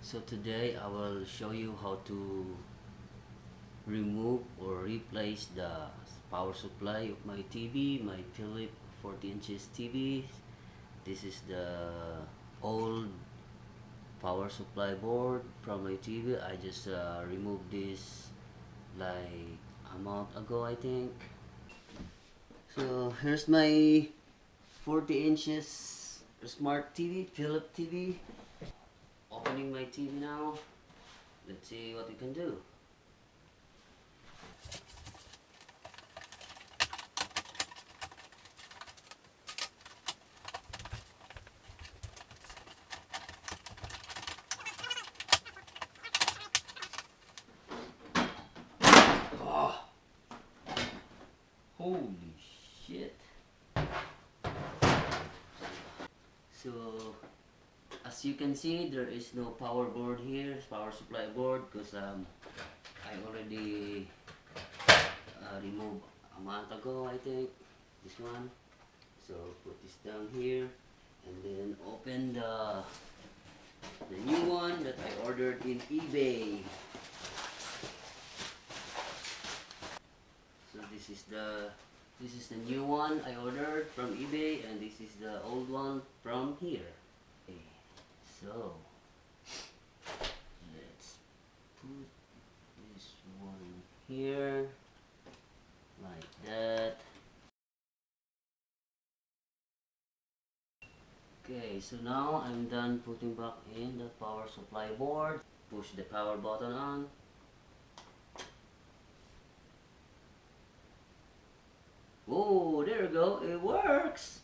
So today I will show you how to remove or replace the power supply of my TV, my Philips 40 inches TV. This is the old power supply board from my TV. I just removed this like a month ago, I think. So here's my 40 inches smart TV, Philips TV. Opening my TV now. Let's see what we can do. Oh, holy shit. So as you can see, there is no power board here, power supply board, because I already removed a month ago, I think, this one. So put this down here and then open the new one that I ordered in eBay. So this is the new one I ordered from eBay, and this is the old one from here. Okay. So let's put this one here like that. Okay, so now I'm done putting back in the power supply board. Push the power button on. Oh, there we go, it works!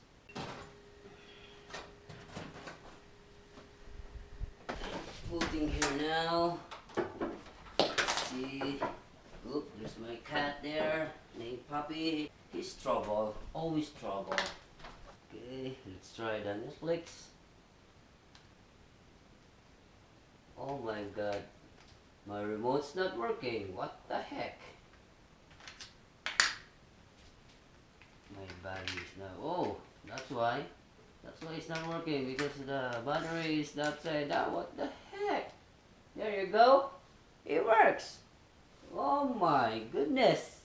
Putting here now. See, oop, there's my cat there, named Puppy. He's trouble, always trouble. Okay, let's try the Netflix. Oh my god, my remote's not working. What the heck? My battery is not. Oh, that's why. That's why it's not working, because the battery is upside down. What the heck? There you go. It works. Oh my goodness.